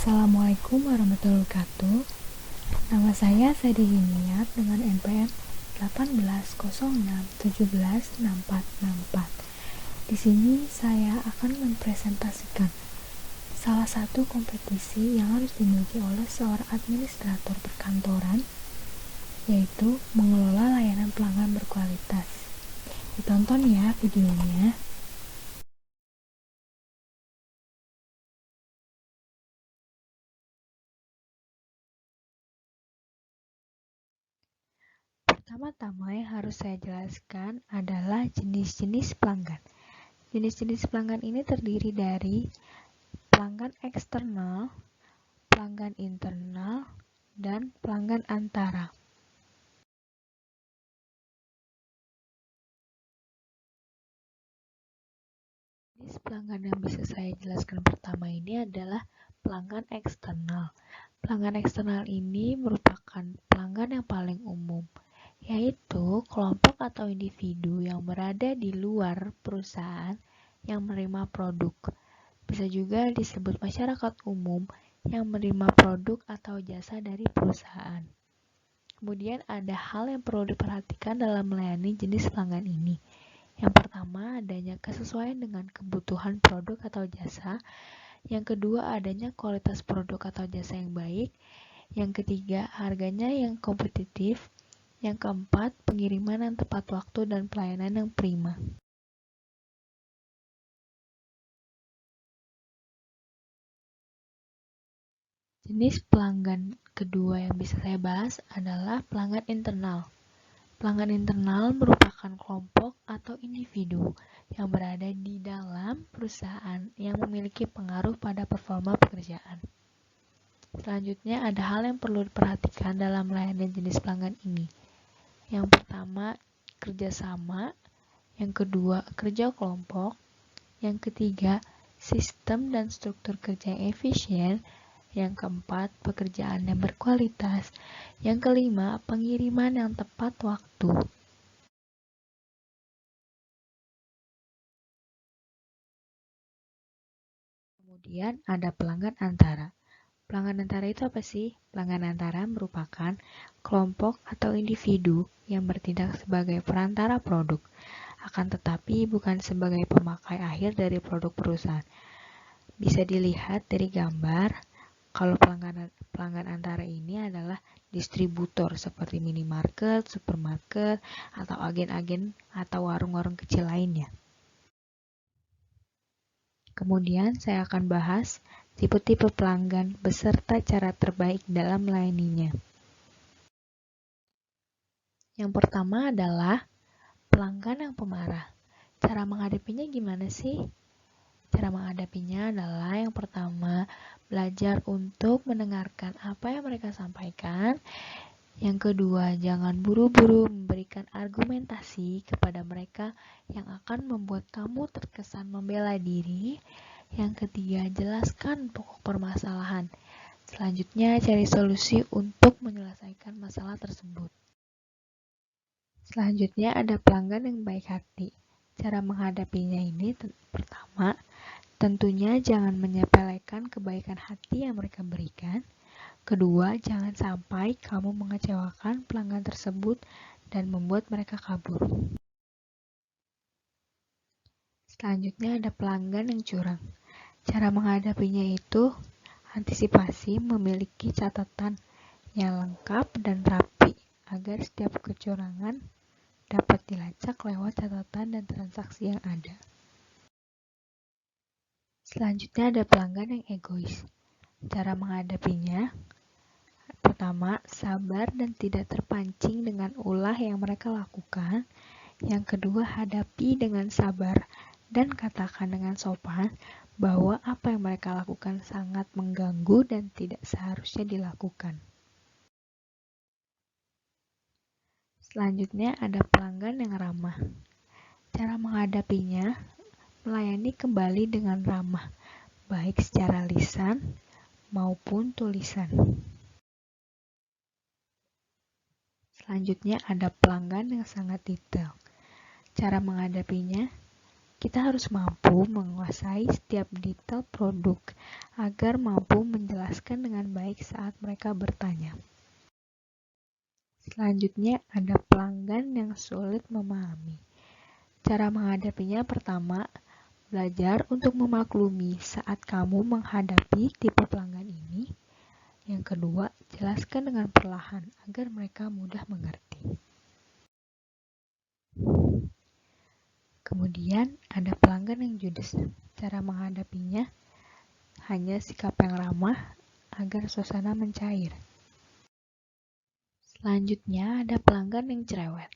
Assalamualaikum warahmatullahi wabarakatuh. Nama saya Sadi Himiat dengan NPM 1806176464. Di sini saya akan mempresentasikan salah satu kompetisi yang harus dimiliki oleh seorang administrator perkantoran, yaitu mengelola layanan pelanggan berkualitas. Ditonton ya videonya. Pertama-tama yang harus saya jelaskan adalah jenis-jenis pelanggan. Jenis-jenis pelanggan ini terdiri dari pelanggan eksternal, pelanggan internal, dan pelanggan antara. Jenis pelanggan yang bisa saya jelaskan pertama ini adalah pelanggan eksternal. Pelanggan eksternal ini merupakan pelanggan yang paling umum, yaitu kelompok atau individu yang berada di luar perusahaan yang menerima produk. Bisa juga disebut masyarakat umum yang menerima produk atau jasa dari perusahaan. Kemudian ada hal yang perlu diperhatikan dalam melayani jenis pelanggan ini. Yang pertama, adanya kesesuaian dengan kebutuhan produk atau jasa. Yang kedua, adanya kualitas produk atau jasa yang baik. Yang ketiga, harganya yang kompetitif. Yang keempat, pengiriman yang tepat waktu dan pelayanan yang prima. Jenis pelanggan kedua yang bisa saya bahas adalah pelanggan internal. Pelanggan internal merupakan kelompok atau individu yang berada di dalam perusahaan yang memiliki pengaruh pada performa pekerjaan. Selanjutnya ada hal yang perlu diperhatikan dalam melayani jenis pelanggan ini. Yang pertama, kerjasama. Yang kedua, kerja kelompok. Yang ketiga, sistem dan struktur kerja yang efisien. Yang keempat, pekerjaan yang berkualitas. Yang kelima, pengiriman yang tepat waktu. Kemudian ada pelanggan antara. Pelanggan antara itu apa sih? Pelanggan antara merupakan kelompok atau individu yang bertindak sebagai perantara produk, akan tetapi bukan sebagai pemakai akhir dari produk perusahaan. Bisa dilihat dari gambar, kalau pelanggan antara ini adalah distributor seperti minimarket, supermarket, atau agen-agen atau warung-warung kecil lainnya. Kemudian saya akan bahas tipe-tipe pelanggan beserta cara terbaik dalam melayaninya. Yang pertama adalah pelanggan yang pemarah. Cara menghadapinya gimana sih? Cara menghadapinya adalah yang pertama, belajar untuk mendengarkan apa yang mereka sampaikan. Yang kedua, jangan buru-buru memberikan argumentasi kepada mereka yang akan membuat kamu terkesan membela diri. Yang ketiga, jelaskan pokok permasalahan. Selanjutnya, cari solusi untuk menyelesaikan masalah tersebut. Selanjutnya, ada pelanggan yang baik hati. Cara menghadapinya ini pertama, tentunya jangan menyepelekan kebaikan hati yang mereka berikan. Kedua, jangan sampai kamu mengecewakan pelanggan tersebut dan membuat mereka kabur. Selanjutnya ada pelanggan yang curang. Cara menghadapinya itu antisipasi memiliki catatan yang lengkap dan rapi agar setiap kecurangan dapat dilacak lewat catatan dan transaksi yang ada. Selanjutnya ada pelanggan yang egois. Cara menghadapinya, pertama, sabar dan tidak terpancing dengan ulah yang mereka lakukan. Yang kedua, hadapi dengan sabar dan katakan dengan sopan bahwa apa yang mereka lakukan sangat mengganggu dan tidak seharusnya dilakukan. Selanjutnya ada pelanggan yang ramah. Cara menghadapinya, melayani kembali dengan ramah, baik secara lisan maupun tulisan. Selanjutnya ada pelanggan yang sangat detail. Cara menghadapinya, kita harus mampu menguasai setiap detail produk agar mampu menjelaskan dengan baik saat mereka bertanya. Selanjutnya ada pelanggan yang sulit memahami. Cara menghadapinya pertama, belajar untuk memaklumi saat kamu menghadapi tipe pelanggan ini. Yang kedua, jelaskan dengan perlahan agar mereka mudah mengerti. Kemudian ada pelanggan yang judes. Cara menghadapinya hanya sikap yang ramah agar suasana mencair. Selanjutnya ada pelanggan yang cerewet.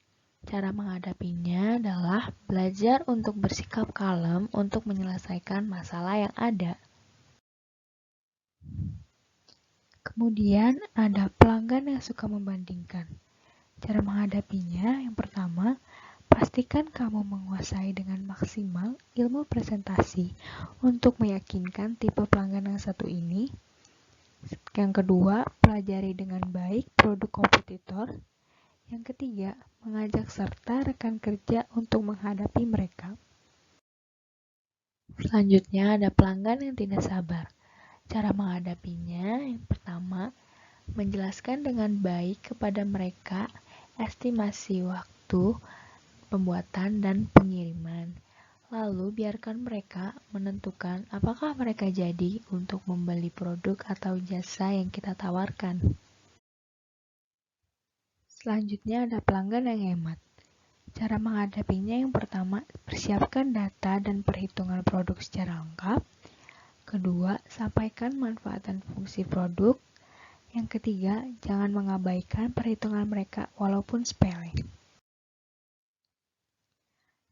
Cara menghadapinya adalah belajar untuk bersikap kalem untuk menyelesaikan masalah yang ada. Kemudian ada pelanggan yang suka membandingkan. Cara menghadapinya yang pertama, pastikan kamu menguasai dengan maksimal ilmu presentasi untuk meyakinkan tipe pelanggan yang satu ini. Yang kedua, pelajari dengan baik produk kompetitor. Yang ketiga, mengajak serta rekan kerja untuk menghadapi mereka. Selanjutnya ada pelanggan yang tidak sabar. Cara menghadapinya yang pertama, menjelaskan dengan baik kepada mereka estimasi waktu pembuatan dan pengiriman. Lalu biarkan mereka menentukan apakah mereka jadi untuk membeli produk atau jasa yang kita tawarkan. Selanjutnya ada pelanggan yang hemat. Cara menghadapinya yang pertama, persiapkan data dan perhitungan produk secara lengkap. Kedua, sampaikan manfaat dan fungsi produk. Yang ketiga, jangan mengabaikan perhitungan mereka walaupun sepele.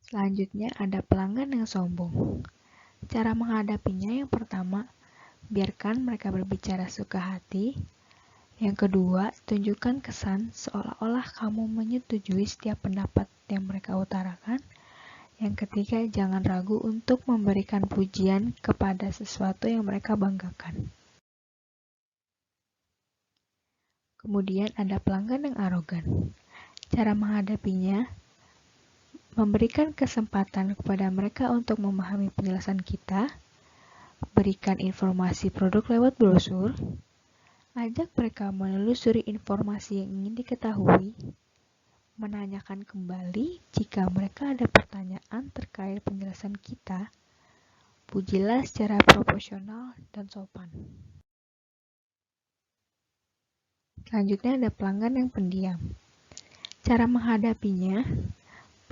Selanjutnya ada pelanggan yang sombong. Cara menghadapinya yang pertama, biarkan mereka berbicara suka hati. Yang kedua, tunjukkan kesan seolah-olah kamu menyetujui setiap pendapat yang mereka utarakan. Yang ketiga, jangan ragu untuk memberikan pujian kepada sesuatu yang mereka banggakan. Kemudian ada pelanggan yang arogan. Cara menghadapinya, memberikan kesempatan kepada mereka untuk memahami penjelasan kita, berikan informasi produk lewat brosur, ajak mereka menelusuri informasi yang ingin diketahui, menanyakan kembali jika mereka ada pertanyaan terkait penjelasan kita, pujilah secara proporsional dan sopan. Selanjutnya ada pelanggan yang pendiam. Cara menghadapinya,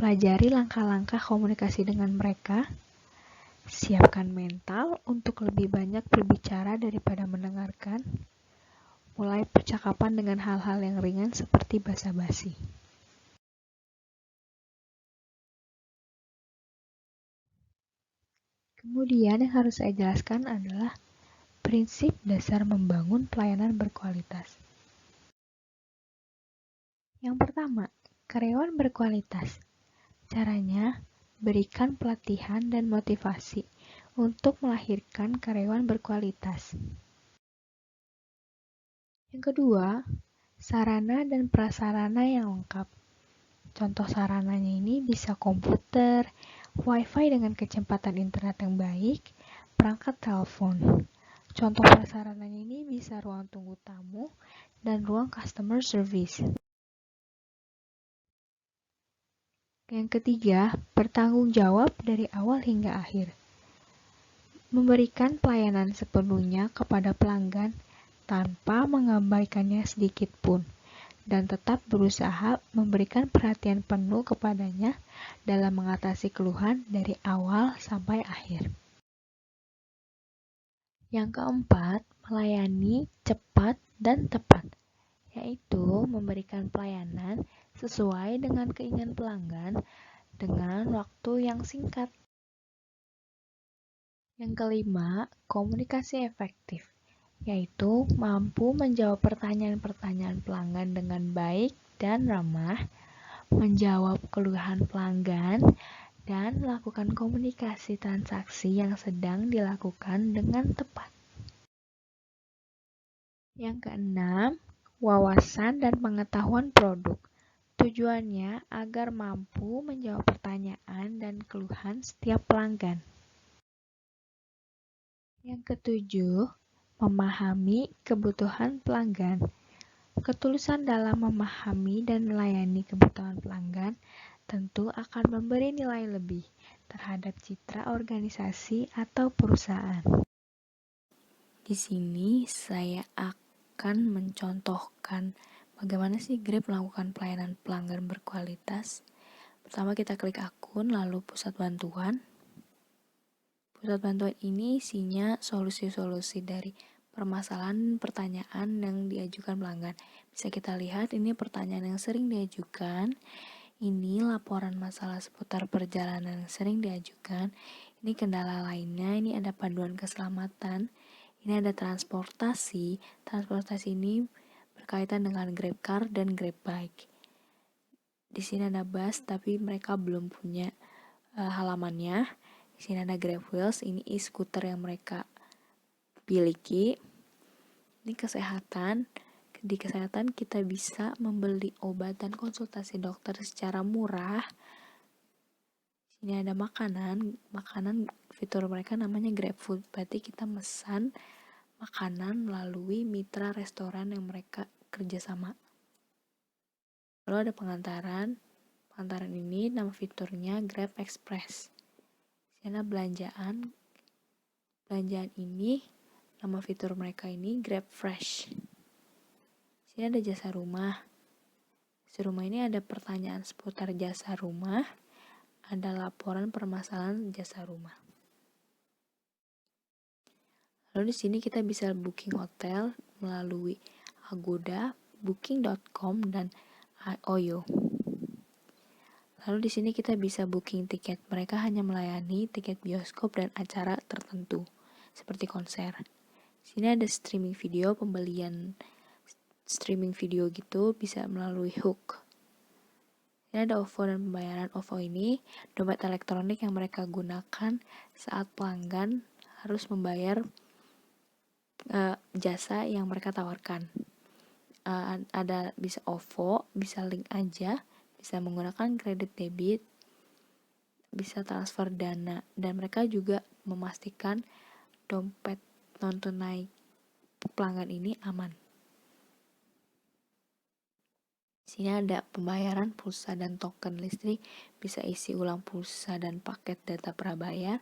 pelajari langkah-langkah komunikasi dengan mereka, siapkan mental untuk lebih banyak berbicara daripada mendengarkan, mulai percakapan dengan hal-hal yang ringan seperti basa-basi. Kemudian yang harus saya jelaskan adalah prinsip dasar membangun pelayanan berkualitas. Yang pertama, karyawan berkualitas. Caranya, berikan pelatihan dan motivasi untuk melahirkan karyawan berkualitas. Yang kedua, sarana dan prasarana yang lengkap. Contoh sarananya ini bisa komputer, wifi dengan kecepatan internet yang baik, perangkat telepon. Contoh prasarananya ini bisa ruang tunggu tamu dan ruang customer service. Yang ketiga, bertanggung jawab dari awal hingga akhir. Memberikan pelayanan sepenuhnya kepada pelanggan tanpa mengabaikannya sedikit pun, dan tetap berusaha memberikan perhatian penuh kepadanya dalam mengatasi keluhan dari awal sampai akhir. Yang keempat, melayani cepat dan tepat, yaitu memberikan pelayanan sesuai dengan keinginan pelanggan dengan waktu yang singkat. Yang kelima, komunikasi efektif, yaitu mampu menjawab pertanyaan-pertanyaan pelanggan dengan baik dan ramah, menjawab keluhan pelanggan, dan melakukan komunikasi transaksi yang sedang dilakukan dengan tepat. Yang keenam, wawasan dan pengetahuan produk. Tujuannya agar mampu menjawab pertanyaan dan keluhan setiap pelanggan. Yang ketujuh, memahami kebutuhan pelanggan. Ketulusan dalam memahami dan melayani kebutuhan pelanggan tentu akan memberi nilai lebih terhadap citra organisasi atau perusahaan. Di sini saya akan mencontohkan bagaimana sih Grab melakukan pelayanan pelanggan berkualitas. Pertama kita klik akun, lalu pusat bantuan. Pusat bantuan ini isinya solusi-solusi dari permasalahan pertanyaan yang diajukan pelanggan. Bisa kita lihat ini pertanyaan yang sering diajukan. Ini laporan masalah seputar perjalanan yang sering diajukan. Ini kendala lainnya, ini ada panduan keselamatan. Ini ada transportasi. Transportasi ini berkaitan dengan GrabCar dan GrabBike. Di sini ada bus, tapi mereka belum punya halamannya. Di sini ada GrabWheels, ini e-scooter yang mereka miliki. Ini kesehatan. Di kesehatan kita bisa membeli obat dan konsultasi dokter secara murah. Ini ada makanan fitur mereka namanya GrabFood. Berarti kita mesan makanan melalui mitra restoran yang mereka kerjasama. Lalu ada pengantaran. Pengantaran ini nama fiturnya Grab Express. Ini ada belanjaan. Belanjaan ini nama fitur mereka ini Grab Fresh. Sini ada jasa rumah. Jasa rumah ini ada pertanyaan seputar jasa rumah. Ada laporan permasalahan jasa rumah. Lalu di sini kita bisa booking hotel melalui Agoda, Booking.com dan Oyo. Lalu di sini kita bisa booking tiket. Mereka hanya melayani tiket bioskop dan acara tertentu seperti konser. Sini ada streaming video, pembelian streaming video gitu bisa melalui Hook. Ini ada OVO dan pembayaran. OVO ini dompet elektronik yang mereka gunakan saat pelanggan harus membayar jasa yang mereka tawarkan. Ada bisa OVO, bisa link aja, bisa menggunakan kredit debit, bisa transfer dana, dan mereka juga memastikan dompet non tunai pelanggan ini aman. Sini ada pembayaran pulsa dan token listrik, bisa isi ulang pulsa dan paket data prabayar,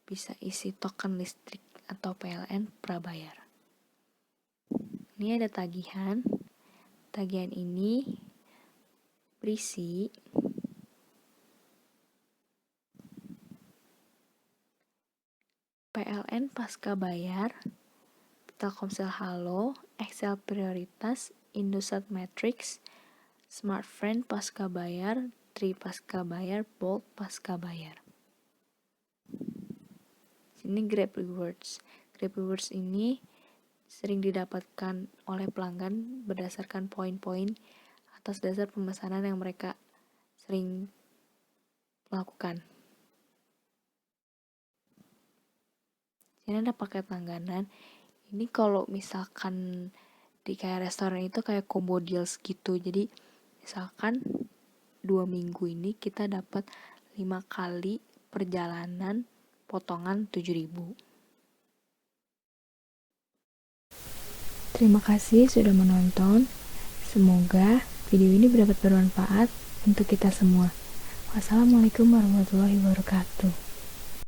bisa isi token listrik atau PLN prabayar. Ini ada tagihan. Tagihan ini berisi PLN pasca bayar, Telkomsel Halo, Excel prioritas, Indosat Matrix, Smartfren pasca bayar, Tri pasca bayar, Bolt pasca bayar. Ini Grab Rewards. Grab Rewards ini sering didapatkan oleh pelanggan berdasarkan poin-poin atas dasar pemesanan yang mereka sering lakukan. Ini ada paket langganan. Ini kalau misalkan di kayak restoran itu kayak combo deals gitu. Jadi misalkan 2 minggu ini kita dapat 5 kali perjalanan potongan 7.000. Terima kasih sudah menonton. Semoga video ini dapat bermanfaat untuk kita semua. Wassalamualaikum warahmatullahi wabarakatuh.